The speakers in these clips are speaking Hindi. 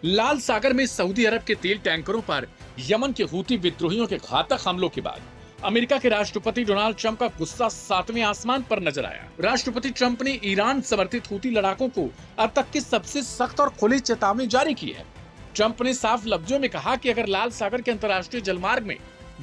लाल सागर में सऊदी अरब के तेल टैंकरों पर यमन के हूती विद्रोहियों के घातक हमलों के बाद अमेरिका के राष्ट्रपति डोनाल्ड ट्रंप का गुस्सा 7वें आसमान पर नजर आया। राष्ट्रपति ट्रंप ने ईरान समर्थित हूती लड़ाकों को अब तक की सबसे सख्त और खुली चेतावनी जारी की है। ट्रंप ने साफ लफ्जों में कहा कि अगर लाल सागर के अंतर्राष्ट्रीय जलमार्ग में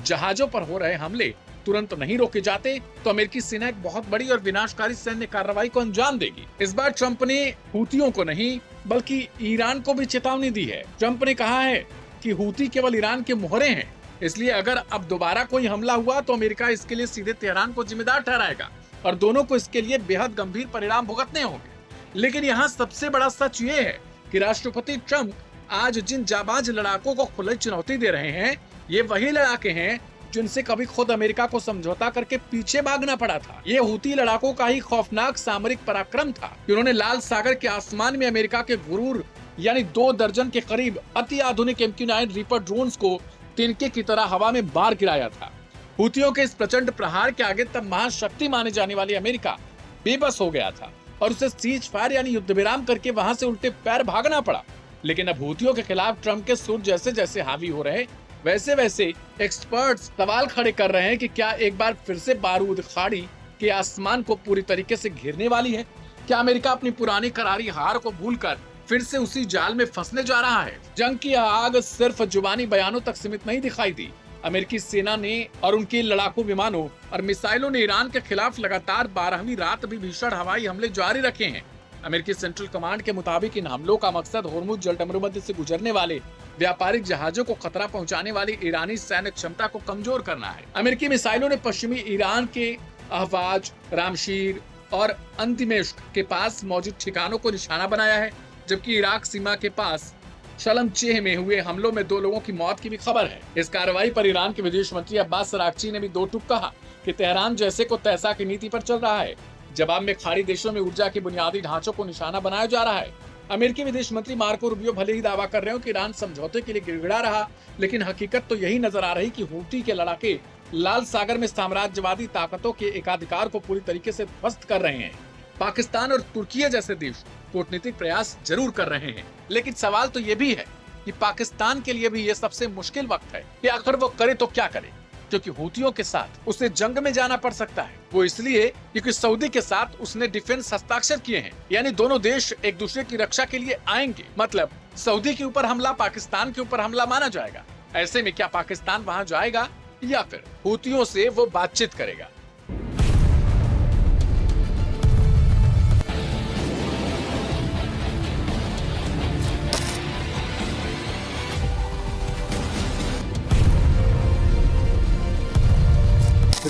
जहाजों पर हो रहे हमले तुरंत नहीं रोके जाते तो अमेरिकी सेना एक बहुत बड़ी और विनाशकारी सैन्य कार्रवाई को अंजाम देगी। इस बार ट्रंप ने हूतियों को नहीं बल्कि ईरान को भी चेतावनी दी है। ट्रंप ने कहा है कि हूती केवल ईरान के मोहरे हैं, इसलिए अगर अब दोबारा कोई हमला हुआ तो अमेरिका इसके लिए सीधे तेहरान को जिम्मेदार ठहराएगा और दोनों को इसके लिए बेहद गंभीर परिणाम भुगतने होंगे। लेकिन यहाँ सबसे बड़ा सच ये है कि राष्ट्रपति ट्रंप आज जिन जाबाज लड़ाकों को खुली चुनौती दे रहे हैं, ये वही लड़ाके हैं जिनसे कभी खुद अमेरिका को समझौता करके पीछे भागना पड़ा था। ये हूती लड़ाकों का ही खौफनाक सामरिक पराक्रम था कि उन्होंने लाल सागर के आसमान में अमेरिका के गुरूर यानी 2 दर्जन के करीब अति आधुनिक MQ-9 रीपर ड्रोन्स को तिनके की तरह हवा में बार गिराया था। हूतियों के इस प्रचंड प्रहार के आगे तब महाशक्ति माने जाने वाली अमेरिका बेबस हो गया था और उसे सीज फायर यानी युद्ध विराम करके वहां से उल्टे पैर भागना पड़ा। लेकिन अब हूतियों के खिलाफ ट्रंप के सुर जैसे जैसे हावी हो रहे, वैसे वैसे एक्सपर्ट्स सवाल खड़े कर रहे हैं कि क्या एक बार फिर से बारूद खाड़ी के आसमान को पूरी तरीके से घेरने वाली है? क्या अमेरिका अपनी पुरानी करारी हार को भूलकर फिर से उसी जाल में फंसने जा रहा है? जंग की आग सिर्फ जुबानी बयानों तक सीमित नहीं दिखाई दी। अमेरिकी सेना ने और उनके लड़ाकू विमानों और मिसाइलों ने ईरान के खिलाफ लगातार 12वीं रात भी भीषण हवाई हमले जारी रखे हैं। अमेरिकी सेंट्रल कमांड के मुताबिक इन हमलों का मकसद होर्मुज जलमरुमध्य से गुजरने वाले व्यापारिक जहाजों को खतरा पहुंचाने वाली ईरानी सैन्य क्षमता को कमजोर करना है। अमेरिकी मिसाइलों ने पश्चिमी ईरान के अहवाज, रामशीर और अंतिमेश्क के पास मौजूद ठिकानों को निशाना बनाया है, जबकि इराक सीमा के पास शलमचेह में हुए हमलों में 2 लोगों की मौत की भी खबर है। इस कार्रवाई पर ईरान के विदेश मंत्री अब्बास अरागची ने भी 2 टूक कहा कि तेहरान जैसे को तैसा की नीति पर चल रहा है। जवाब में खाड़ी देशों में ऊर्जा के बुनियादी ढांचों को निशाना बनाया जा रहा है। अमेरिकी विदेश मंत्री मार्को रूबियो भले ही दावा कर रहे हो कि ईरान समझौते के लिए गिड़गिड़ा रहा, लेकिन हकीकत तो यही नजर आ रही कि हूती के लड़ाके लाल सागर में साम्राज्यवादी ताकतों के एकाधिकार को पूरी तरीके से ध्वस्त कर रहे हैं। पाकिस्तान और तुर्की जैसे देश कूटनीतिक प्रयास जरूर कर रहे हैं, लेकिन सवाल तो ये भी है कि पाकिस्तान के लिए भी ये सबसे मुश्किल वक्त है कि आखिर वो करे तो क्या करे, क्योंकि हूतियों के साथ उसे जंग में जाना पड़ सकता है। वो इसलिए क्योंकि सऊदी के साथ उसने डिफेंस हस्ताक्षर किए हैं, यानी दोनों देश एक दूसरे की रक्षा के लिए आएंगे। मतलब सऊदी के ऊपर हमला पाकिस्तान के ऊपर हमला माना जाएगा। ऐसे में क्या पाकिस्तान वहां जाएगा या फिर हूतियों से वो बातचीत करेगा?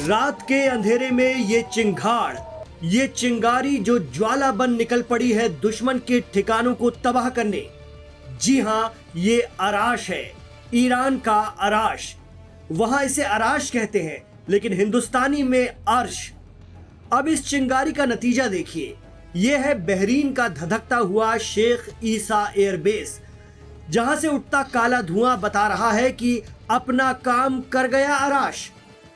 रात के अंधेरे में ये चिंगाड़, ये चिंगारी जो ज्वाला बन निकल पड़ी है दुश्मन के ठिकानों को तबाह करने। जी हाँ, ये अराश है, ईरान का अराश। वहां इसे अराश कहते हैं, लेकिन हिंदुस्तानी में अर्श। अब इस चिंगारी का नतीजा देखिए। यह है बहरीन का धधकता हुआ शेख ईसा एयरबेस, जहां से उठता काला धुआं बता रहा है कि अपना काम कर गया अराश।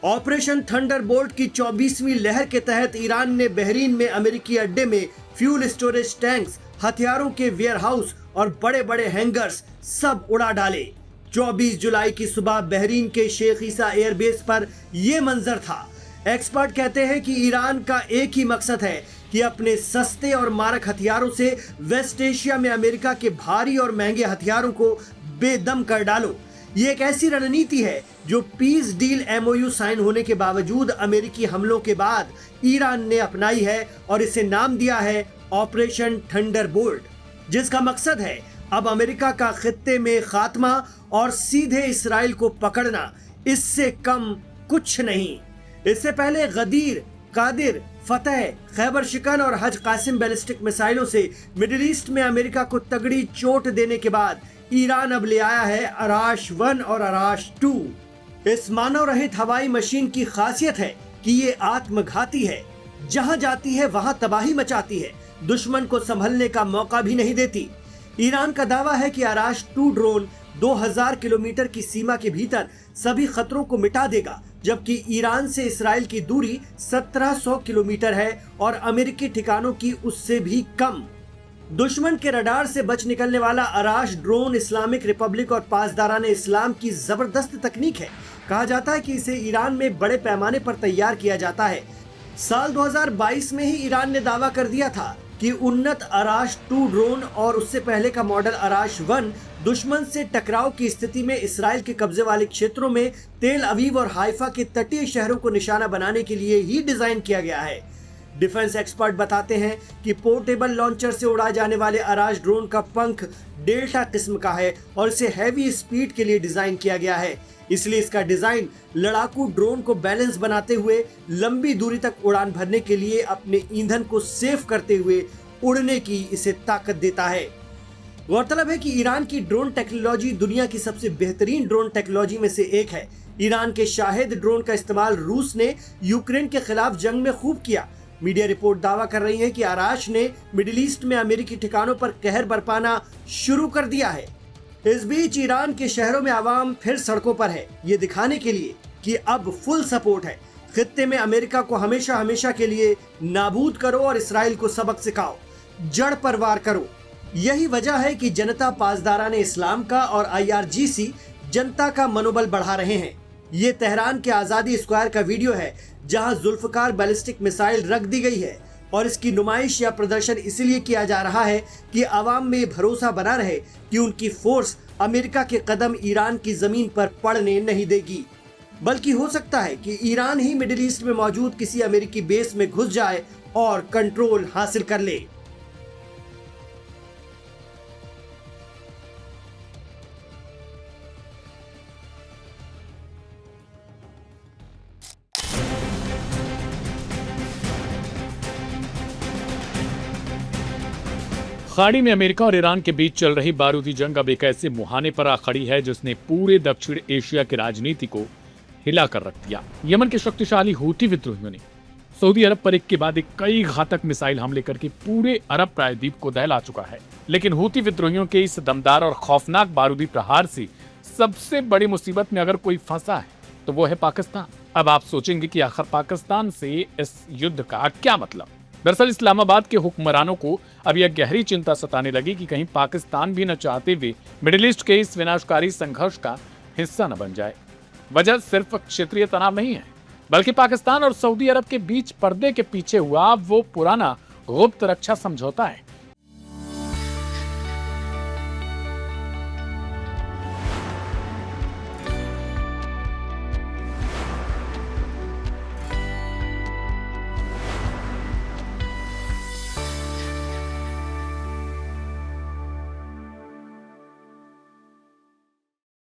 ऑपरेशन थंडरबोल्ट की 24वीं लहर के तहत ईरान ने बहरीन में अमेरिकी अड्डे में फ्यूल स्टोरेज टैंक्स, हथियारों के वेयरहाउस और बड़े बड़े हैंगर्स सब उड़ा डाले। 24 जुलाई की सुबह बहरीन के शेख ईसा एयरबेस पर यह मंजर था। एक्सपर्ट कहते हैं कि ईरान का एक ही मकसद है कि अपने सस्ते और मारक हथियारों से वेस्ट एशिया में अमेरिका के भारी और महंगे हथियारों को बेदम कर डालो। ये एक ऐसी रणनीति है जो पीस डील MOU साइन होने के बावजूद अमेरिकी हमलों के बाद ईरान ने अपनाई है और इसे नाम दिया है ऑपरेशन थंडरबोल्ट, जिसका मकसद है अब अमेरिका का खित्ते में खात्मा और सीधे इसराइल को पकड़ना। इससे कम कुछ नहीं। इससे पहले गदीर, कादिर, फतेह, खैबर शिकन और हज कासिम बैलिस्टिक मिसाइलों से मिडिल ईस्ट में अमेरिका को तगड़ी चोट देने के बाद ईरान अब ले आया है अराश 1 और अराश 2। इस मानव रहित हवाई मशीन की खासियत है कि ये आत्मघाती है। जहां जाती है वहां तबाही मचाती है, दुश्मन को संभलने का मौका भी नहीं देती। ईरान का दावा है कि अराश 2 ड्रोन 2000 किलोमीटर की सीमा के भीतर सभी खतरों को मिटा देगा, जबकि ईरान से इसराइल की दूरी 1700 किलोमीटर है और अमेरिकी ठिकानों की उससे भी कम। दुश्मन के रडार से बच निकलने वाला अराश ड्रोन इस्लामिक रिपब्लिक और पासदारान इस्लाम की जबरदस्त तकनीक है। कहा जाता है कि इसे ईरान में बड़े पैमाने पर तैयार किया जाता है। साल 2022 में ही ईरान ने दावा कर दिया था कि उन्नत अराश 2 ड्रोन और उससे पहले का मॉडल अराश 1 दुश्मन से टकराव की स्थिति में इसराइल के कब्जे वाले क्षेत्रों में तेल अवीव और हाइफा के तटीय शहरों को निशाना बनाने के लिए ही डिजाइन किया गया है। डिफेंस एक्सपर्ट बताते हैं कि पोर्टेबल लॉन्चर से उड़ाए जाने वाले अराश ड्रोन का पंख डेल्टा किस्म का है और इसे हैवी स्पीड के लिए डिजाइन किया गया है। इसलिए इसका डिजाइन लड़ाकू ड्रोन को बैलेंस बनाते हुए लंबी दूरी तक उड़ान भरने के लिए अपने ईंधन को सेव करते हुए उड़ने की इसे ताकत देता है। गौरतलब है कि ईरान की ड्रोन टेक्नोलॉजी दुनिया की सबसे बेहतरीन ड्रोन टेक्नोलॉजी में से एक है। ईरान के शाहिद ड्रोन का इस्तेमाल रूस ने यूक्रेन के खिलाफ जंग में खूब किया। मीडिया रिपोर्ट दावा कर रही है कि अराश ने मिडिल ईस्ट में अमेरिकी ठिकानों पर कहर बरपाना शुरू कर दिया है। इस बीच ईरान के शहरों में आवाम फिर सड़कों पर है, ये दिखाने के लिए कि अब फुल सपोर्ट है। खित्ते में अमेरिका को हमेशा हमेशा के लिए नाबूद करो और इसराइल को सबक सिखाओ, जड़ पर वार करो। यही वजह है कि जनता पासदारान इस्लाम का और IRGC जनता का मनोबल बढ़ा रहे हैं। ये तेहरान के आज़ादी स्क्वायर का वीडियो है जहां जुल्फकार बैलिस्टिक मिसाइल रख दी गई है और इसकी नुमाइश या प्रदर्शन इसलिए किया जा रहा है कि आवाम में भरोसा बना रहे कि उनकी फोर्स अमेरिका के कदम ईरान की जमीन पर पड़ने नहीं देगी, बल्कि हो सकता है कि ईरान ही मिडिल ईस्ट में मौजूद किसी अमेरिकी बेस में घुस जाए और कंट्रोल हासिल कर ले। खाड़ी में अमेरिका और ईरान के बीच चल रही बारूदी जंग अब एक ऐसे मुहाने पर आ खड़ी है जिसने पूरे दक्षिण एशिया की राजनीति को हिला कर रख दिया। यमन के शक्तिशाली हूती विद्रोहियों ने सऊदी अरब पर एक के बाद एक कई घातक मिसाइल हमले करके पूरे अरब प्रायद्वीप को दहला चुका है। लेकिन हूती विद्रोहियों के इस दमदार और खौफनाक बारूदी प्रहार से सबसे बड़ी मुसीबत में अगर कोई फंसा है तो वो है पाकिस्तान। अब आप सोचेंगे कि आखिर पाकिस्तान से इस युद्ध का क्या मतलब। दरअसल इस्लामाबाद के हुक्मरानों को अब यह गहरी चिंता सताने लगी कि कहीं पाकिस्तान भी न चाहते हुए मिडिल ईस्ट के इस विनाशकारी संघर्ष का हिस्सा न बन जाए। वजह सिर्फ क्षेत्रीय तनाव नहीं है, बल्कि पाकिस्तान और सऊदी अरब के बीच पर्दे के पीछे हुआ वो पुराना गुप्त रक्षा समझौता है